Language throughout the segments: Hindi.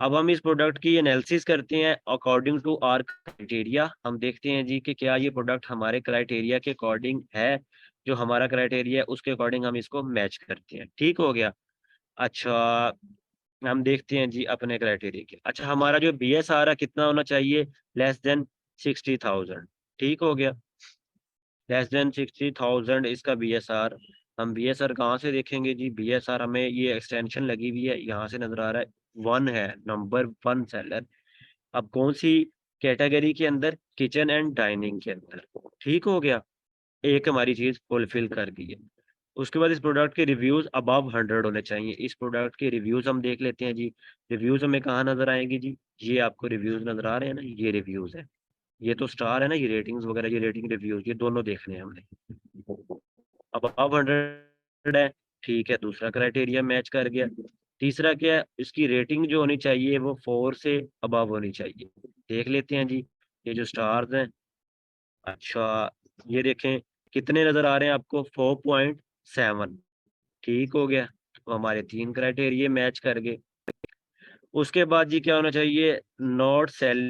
अब हम इस प्रोडक्ट की एनालिसिस करते हैं अकॉर्डिंग टू आर क्राइटेरिया। हम देखते हैं जी कि क्या ये प्रोडक्ट हमारे क्राइटेरिया के अकॉर्डिंग है, जो हमारा क्राइटेरिया है उसके अकॉर्डिंग हम इसको मैच करते हैं। ठीक हो गया। अच्छा, हम देखते हैं जी अपने क्राइटेरिया के। अच्छा, हमारा जो BSR है कितना होना चाहिए? Less than 60,000। ठीक हो गया, लेस देन 60,000 इसका BSR। हम BSR कहाँ से देखेंगे जी? BSR हमें ये एक्सटेंशन लगी हुई है, यहाँ से नजर आ रहा है। वन है, नंबर वन सेलर। अब कौन सी कैटेगरी के अंदर? किचन एंड डाइनिंग के अंदर। ठीक हो गया, एक हमारी चीज फुलफिल कर गई है। उसके बाद इस प्रोडक्ट के रिव्यूज अबव 100 होने चाहिए। इस प्रोडक्ट के रिव्यूज हम देख लेते हैं जी। रिव्यूज हमें कहाँ नजर आएंगे जी? ये आपको रिव्यूज नजर आ रहे हैं ना, ये रिव्यूज है। ये तो स्टार है ना, ये रेटिंग्स वगैरह, ये रेटिंग रिव्यूज, ये दोनों देखने हैं हमने। अब अबव 100 है, ठीक है, दूसरा क्राइटेरिया मैच कर गया। तीसरा क्या है? इसकी रेटिंग जो होनी चाहिए वो 4 से अबव होनी चाहिए। देख लेते हैं जी, ये जो स्टार्स हैं। अच्छा, ये देखें कितने नजर आ रहे हैं आपको? 4.7। ठीक हो गया, तो हमारे तीन क्राइटेरिया मैच कर गए। उसके बाद जी क्या होना चाहिए? Not sell.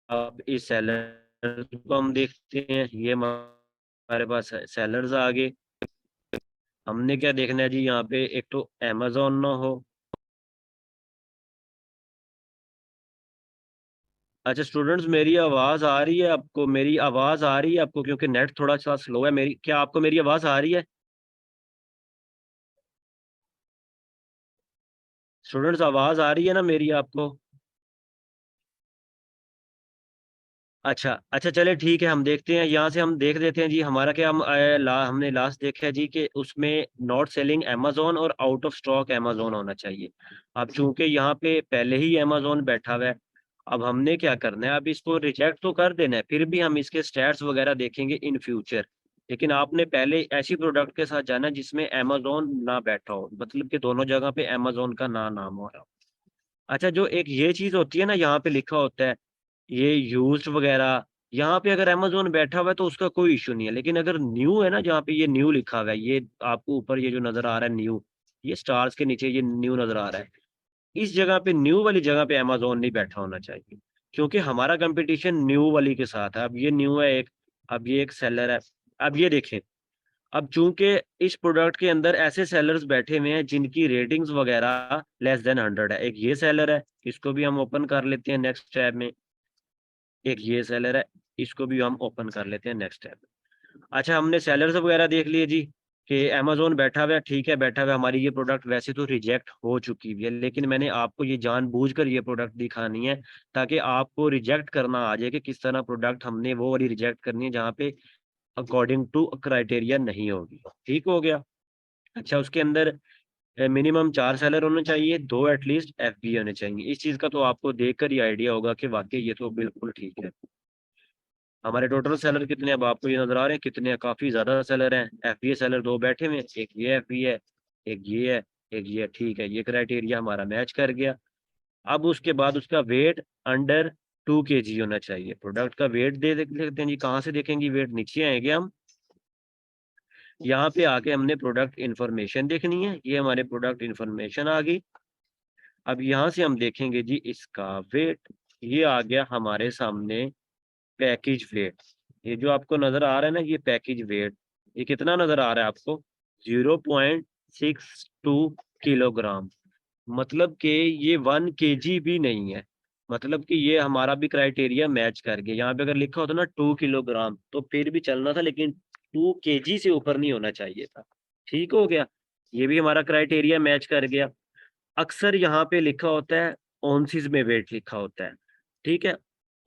अब इस सेलर को हम देखते हैं, ये हमारे पास सेलर्स आ गए। हमने क्या देखना है जी यहाँ पे? एक तो अमेजोन ना हो। अच्छा स्टूडेंट्स, मेरी आवाज आ रही है आपको? मेरी आवाज आ रही है आपको? क्योंकि नेट थोड़ा सा स्लो है। मेरी, क्या आपको मेरी आवाज आ रही है? स्टूडेंट्स, आवाज आ रही है ना मेरी आपको? अच्छा अच्छा, चले ठीक है, हम देखते हैं यहाँ से। हम देख देते हैं जी हमारा क्या। हमने लास्ट देखा है जी कि उसमें नॉट सेलिंग अमेजोन और आउट ऑफ स्टॉक अमेजोन होना चाहिए। अब चूंकि यहाँ पे पहले ही अमेजोन बैठा हुआ है, अब हमने क्या करना है? अब इसको रिजेक्ट तो कर देना है, फिर भी हम इसके स्टैट्स वगैरह देखेंगे इन फ्यूचर। लेकिन आपने पहले ऐसी प्रोडक्ट के साथ जाना जिसमें अमेजोन ना बैठा हो, मतलब कि दोनों जगह पे अमेजोन का ना नाम हो रहा हो। अच्छा, जो एक ये चीज होती है ना, यहाँ पे लिखा होता है ये यूज्ड वगैरह, यहाँ पे अगर अमेजोन बैठा हुआ है तो उसका कोई इशू नहीं है। लेकिन अगर न्यू है ना, जहाँ पे ये न्यू लिखा हुआ है, ये आपको ऊपर ये जो नजर आ रहा है न्यू, ये स्टार्स के नीचे ये न्यू नजर आ रहा है, इस जगह पे, न्यू वाली जगह पे अमेजोन नहीं बैठा होना चाहिए। क्योंकि हमारा कंपटीशन न्यू वाली के साथ है। अब ये न्यू है एक, अब ये एक सेलर है। अब ये देखें, अब चूंकि इस प्रोडक्ट के अंदर ऐसे सेलर्स बैठे हुए हैं जिनकी रेटिंग्स वगैरह लेस देन 100 है। एक ये सेलर है, इसको भी हम ओपन कर लेते हैं नेक्स्ट टैब में। एक ये सेलर है, इसको भी हम ओपन कर लेते हैं नेक्स्ट टैब में। अच्छा, हमने सेलर्स वगैरह देख लिए जी कि अमेजोन बैठा हुआ है। ठीक है, बैठा हुआ है। हमारी ये प्रोडक्ट वैसे तो रिजेक्ट हो चुकी हुई है, लेकिन मैंने आपको ये जानबूझकर ये प्रोडक्ट दिखानी है ताकि आपको रिजेक्ट करना आ जाए कि किस तरह प्रोडक्ट हमने वो वाली रिजेक्ट करनी है जहाँ पे अकॉर्डिंग टू क्राइटेरिया नहीं होगी। ठीक हो गया। अच्छा, उसके अंदर मिनिमम 4 सेलर होने चाहिए, दो एटलीस्ट FBA होने चाहिए। इस चीज का तो आपको देखकर ही आइडिया होगा कि वाकई ये तो बिल्कुल ठीक है। हमारे टोटल सेलर कितने हैं? अब आपको ये नजर आ रहे हैं कितने हैं? काफी ज्यादा सेलर हैं। FBA सेलर दो बैठे हुए हैं, एक ये FBA है, एक ये है, एक ये है। ठीक है, ये क्राइटेरिया हमारा मैच कर गया। अब उसके बाद उसका वेट अंडर 2 kg होना चाहिए। प्रोडक्ट का वेट दे लेते हैं जी। कहाँ से देखेंगे वेट? नीचे आएंगे हम, यहाँ पे आके हमने प्रोडक्ट इन्फॉर्मेशन देखनी है। ये हमारे प्रोडक्ट इन्फॉर्मेशन आ गई। अब यहाँ से हम देखेंगे जी इसका वेट। ये आ गया हमारे सामने पैकेज वेट। ये जो आपको नजर आ रहा है ना, ये पैकेज वेट, ये कितना नजर आ रहा है आपको? 0.62 किलोग्राम। मतलब कि ये 1 kg भी नहीं है। मतलब कि ये हमारा भी क्राइटेरिया मैच कर गया। यहाँ पे अगर लिखा होता ना 2 किलोग्राम तो फिर भी चलना था, लेकिन 2 kg से ऊपर नहीं होना चाहिए था। ठीक हो गया, ये भी हमारा क्राइटेरिया मैच कर गया। अक्सर यहाँ पे लिखा होता है ऑनसीज में वेट लिखा होता है। ठीक है,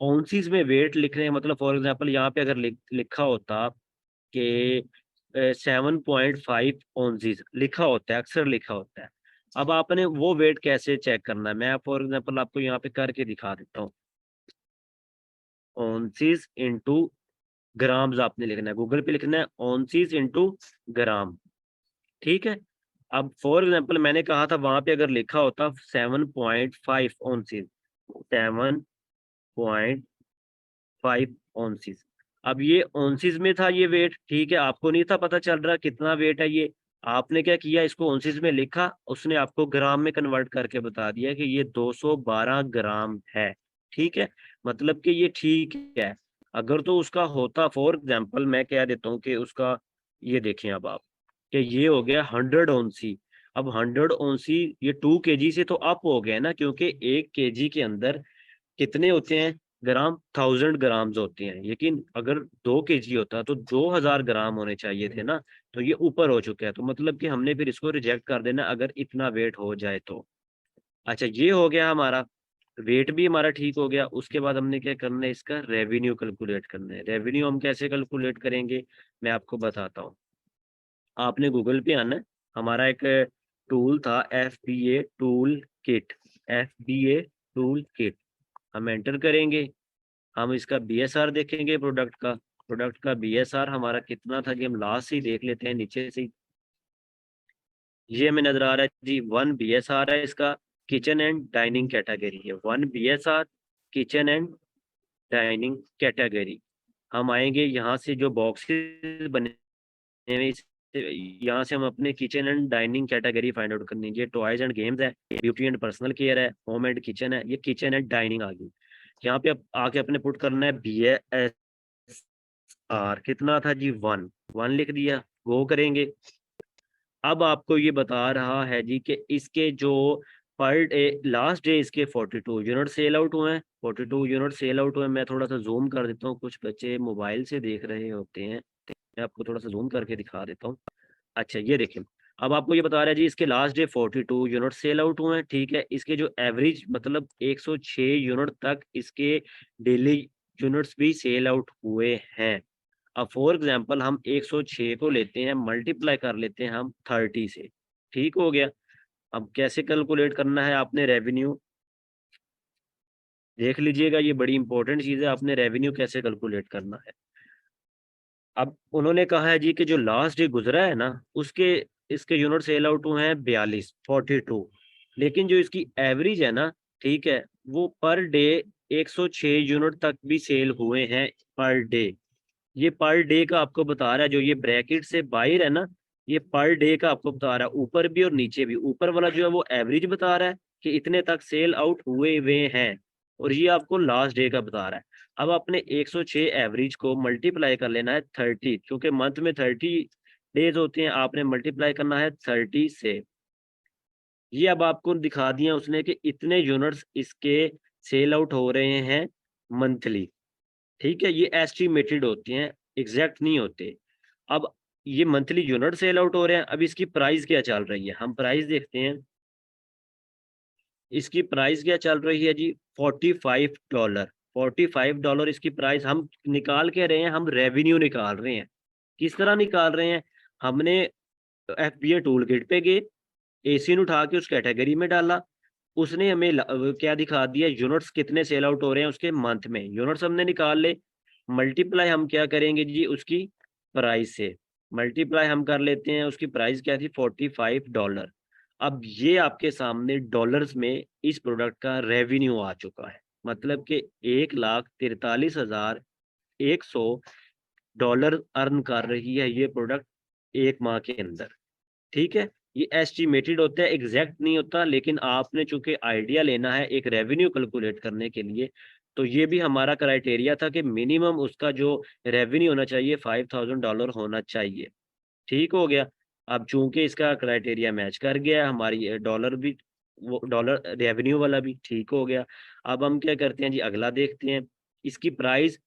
ऑनसीज में वेट लिखने का मतलब, फॉर एग्जाम्पल यहाँ पे अगर लिखा होता कि 7.5 ऑनसीज लिखा होता है, अक्सर लिखा होता है। अब आपने वो वेट कैसे चेक करना है? मैं फॉर एग्जाम्पल आपको यहाँ पे करके दिखा देता हूँ। ऑनसीज इंटू ग्राम्स आपने लिखना है, गूगल पे लिखना है ऑनसीज इंटू ग्राम। ठीक है, अब फॉर एग्जाम्पल मैंने कहा था वहां पे अगर लिखा होता 7.5 ऑनसीज, 7.5 ऑनसीज। अब ये ऑनसीज में था ये वेट, ठीक है, आपको नहीं था पता चल रहा कितना वेट है ये। आपने क्या किया, इसको ओंसिस में लिखा, उसने आपको ग्राम में कन्वर्ट करके बता दिया कि ये 212 ग्राम है। ठीक है, मतलब कि ये ठीक है। अगर तो उसका होता, फॉर एग्जाम्पल मैं कह देता हूँ कि उसका, ये देखें अब आप, कि ये हो गया 100 औंसी। अब 100 औंसी ये 2 kg से तो अप हो गया ना, क्योंकि 1 kg के अंदर कितने होते हैं ग्राम, 1000 ग्राम्स होते हैं। लेकिन अगर 2 kg होता तो 2000 ग्राम होने चाहिए थे ना, तो ये ऊपर हो चुका है। तो मतलब कि हमने फिर इसको रिजेक्ट कर देना अगर इतना वेट हो जाए तो। अच्छा, ये हो गया हमारा, वेट भी हमारा ठीक हो गया। उसके बाद हमने क्या करना है, इसका रेवेन्यू कैलकुलेट करना है। रेवेन्यू हम कैसे कैलकुलेट करेंगे, मैं आपको बताता हूँ। आपने गूगल पे आना है, हमारा एक टूल था FBA tool kit, FBA tool kit, हम एंटर करेंगे। हम इसका BSR देखेंगे, प्रोडक्ट का BSR हमारा कितना था जी, हम लास्ट से ही देख लेते हैं नीचे से ही। ये हमें नजर आ रहा है जी, 1 BSR है इसका, किचन एंड डाइनिंग कैटेगरी है, 1 BSR kitchen and dining category. हम आएंगे यहाँ से, जो बॉक्सेस बने हुए यहाँ से हम अपने kitchen and dining category find out करनी है। टॉयज एंड गेम्स है, ब्यूटी एंड पर्सनल केयर है, होम एंड किचन है, ये किचन एंड डाइनिंग आ गई। यहाँ पे आके अपने पुट करना है BSR, कितना था जी, 1 लिख दिया, वो करेंगे। अब आपको ये बता रहा है जी कि इसके जो पर डे, लास्ट डे इसके 42 यूनिट सेल आउट हुए हैं, 42 यूनिट सेल आउट हुए हैं। मैं थोड़ा सा जूम कर देता हूँ, कुछ बच्चे मोबाइल से देख रहे होते हैं, मैं आपको थोड़ा सा जूम करके दिखा देता हूँ। अच्छा, ये देखें, अब आपको ये बता रहा है जी इसके last day 42 unit sell out हुए हैं। ठीक है, इसके जो एवरेज मतलब 106 यूनिट तक इसके डेली यूनिट्स भी सेल आउट हुए हैं। अब फॉर एग्जांपल हम 106 को लेते हैं, मल्टीप्लाई कर लेते हैं हम 30 से। ठीक हो गया। अब कैसे कैलकुलेट करना है, आपने रेवेन्यू देख लीजिएगा, ये बड़ी इंपॉर्टेंट चीज है, आपने रेवेन्यू कैसे कैलकुलेट करना है। अब उन्होंने कहा है जी कि जो लास्ट डे गुजरा है ना, उसके इसके यूनिट सेल आउट हुए हैं 42, लेकिन जो इसकी एवरेज है ना, ठीक है, वो पर डे 106 यूनिट तक भी सेल हुए हैं पर डे। ये पर डे का आपको बता रहा है, जो ये ब्रैकेट से बाहर है ना, ये पर डे का आपको बता रहा है, ऊपर भी और नीचे भी। ऊपर वाला जो है वो एवरेज बता रहा है कि इतने तक सेल आउट हुए हुए हैं, और ये आपको लास्ट डे का बता रहा है। अब आपने 106 एवरेज को मल्टीप्लाई कर लेना है 30, क्योंकि मंथ में 30 डेज होते हैं, आपने मल्टीप्लाई करना है 30 से। ये अब आपको दिखा दिया उसने कि इतने यूनिट्स इसके सेल आउट हो रहे हैं मंथली। ठीक है, ये एस्टिमेटेड होते हैं, एग्जैक्ट नहीं होते। अब ये मंथली यूनिट सेल आउट हो रहे हैं। अब इसकी प्राइस क्या चल रही है, हम प्राइस देखते हैं। इसकी प्राइस क्या चल रही है जी, $45। $45 इसकी प्राइस। हम निकाल के रहे हैं, हम रेवेन्यू निकाल रहे हैं। किस तरह निकाल रहे हैं, हमने FBA टूल किट पे गए, एसीन उठा के उस कैटेगरी में डाला, उसने हमें क्या दिखा दिया, यूनिट्स कितने सेल आउट हो रहे हैं उसके मंथ में, यूनिट्स हमने निकाल ले। मल्टीप्लाई हम क्या करेंगे जी, उसकी प्राइस से। मल्टीप्लाई हम कर लेते हैं, उसकी प्राइस क्या थी, $45। अब ये आपके सामने डॉलर्स में इस प्रोडक्ट का रेवेन्यू आ चुका है, मतलब कि 1,43,100 डॉलर अर्न कर रही है ये प्रोडक्ट एक माह के अंदर। ठीक है, ये एस्टिमेटेड होता है, एग्जैक्ट नहीं होता, लेकिन आपने चूंकि आइडिया लेना है एक रेवेन्यू कैलकुलेट करने के लिए, तो ये भी हमारा क्राइटेरिया था कि मिनिमम उसका जो रेवेन्यू होना चाहिए $5,000 होना चाहिए। ठीक हो गया। अब चूंकि इसका क्राइटेरिया मैच कर गया, हमारी डॉलर भी, वो डॉलर रेवेन्यू वाला भी ठीक हो गया। अब हम क्या करते हैं जी, अगला देखते हैं। इसकी प्राइस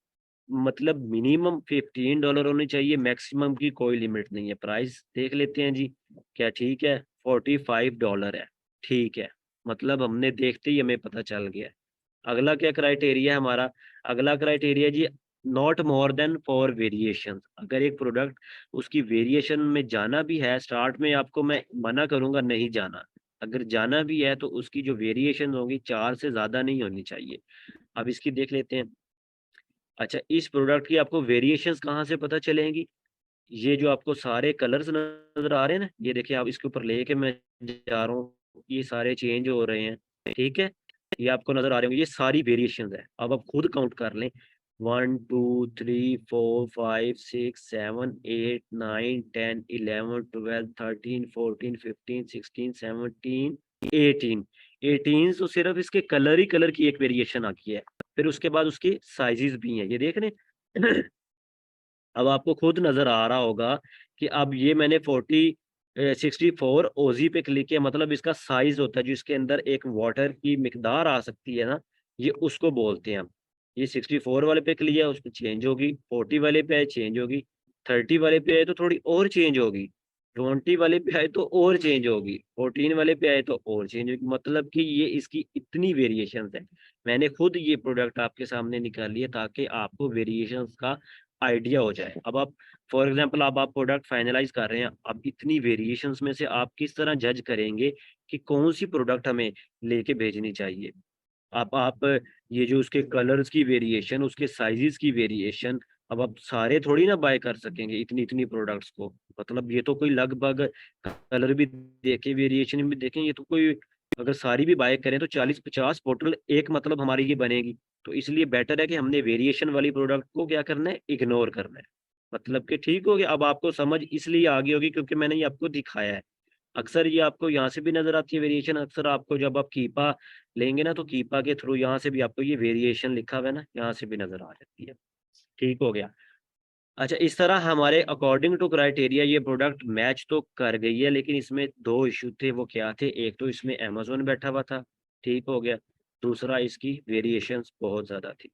मतलब मिनिमम $15 होनी चाहिए, मैक्सिमम की कोई लिमिट नहीं है। प्राइस देख लेते हैं जी, क्या ठीक है, $45 है। ठीक है, मतलब हमने देखते ही हमें पता चल गया। अगला क्या क्राइटेरिया है हमारा, अगला क्राइटेरिया जी, not more than four variation. अगर एक प्रोडक्ट उसकी वेरिएशन में जाना भी है, स्टार्ट में आपको मैं मना करूंगा नहीं जाना, अगर जाना भी है तो उसकी जो वेरिएशन होगी 4 से ज्यादा नहीं होनी चाहिए। अब इसकी देख लेते हैं। अच्छा, इस प्रोडक्ट की आपको वेरिएशंस कहाँ से पता चलेंगी, ये जो आपको सारे कलर्स नजर आ रहे हैं ना, ये देखिए, आप इसके ऊपर लेके मैं जा रहा हूँ, ये सारे चेंज हो रहे हैं। ठीक है, ये आपको नजर आ रहे होंगे, ये सारी वेरिएशंस है। अब आप खुद काउंट कर लें, 1 2 3 4 5 6 7 8 9 10 11 12 13 14 15 16 17 18 18 तो सिर्फ इसके कलर ही कलर की एक वेरिएशन आती है। फिर उसके बाद उसकी साइजेस भी हैं, ये देख रहे हैं। अब आपको खुद नजर आ रहा होगा कि अब ये मैंने 64 ओजी पे क्लिक किया, मतलब इसका साइज होता है जो इसके अंदर एक वाटर की मिकदार आ सकती है ना, ये उसको बोलते हैं हम। ये 64 वाले पे क्लिक किया, उस पर चेंज होगी, 40 वाले पे आए चेंज होगी, 30 वाले पे आए तो थोड़ी और चेंज होगी, 20 वाले पे आए तो और चेंज होगी, 14 वाले पे आए तो और चेंज होगी। मतलब कि ये इसकी इतनी वेरिएशन है। मैंने खुद ये प्रोडक्ट आपके सामने निकाल लिया ताकि आपको वेरिएशन का आइडिया हो जाए। अब आप फॉर एग्जांपल अब आप प्रोडक्ट फाइनलाइज कर रहे हैं, अब इतनी वेरिएशंस में से आप किस तरह जज करेंगे कि कौन सी प्रोडक्ट हमें लेके भेजनी चाहिए। आप ये जो उसके कलर्स की वेरिएशन, उसके साइजेस की वेरिएशन, अब आप सारे थोड़ी ना बाय कर सकेंगे इतनी इतनी प्रोडक्ट्स को। मतलब ये तो कोई लगभग कलर भी देखे, वेरिएशन भी देखें, ये तो कोई अगर सारी भी बाय करें तो 40-50 बोतल एक मतलब हमारी ये बनेगी। तो इसलिए बेटर है कि हमने वेरिएशन वाली प्रोडक्ट को क्या करना है, इग्नोर करना है। मतलब कि ठीक हो गया, अब आपको समझ इसलिए आ गई होगी क्योंकि मैंने ये आपको दिखाया है। अक्सर ये आपको यहाँ से भी नजर आती है वेरिएशन, अक्सर आपको जब आप कीपा लेंगे ना तो कीपा के थ्रू यहाँ से भी आपको ये वेरिएशन लिखा हुआ है ना, यहाँ से भी नजर आ जाती है। ठीक हो गया। अच्छा, इस तरह हमारे अकॉर्डिंग टू क्राइटेरिया ये प्रोडक्ट मैच तो कर गई है, लेकिन इसमें दो इशू थे। वो क्या थे? एक तो इसमें अमेजोन बैठा हुआ था, ठीक हो गया। दूसरा इसकी वेरिएशंस बहुत ज्यादा थी।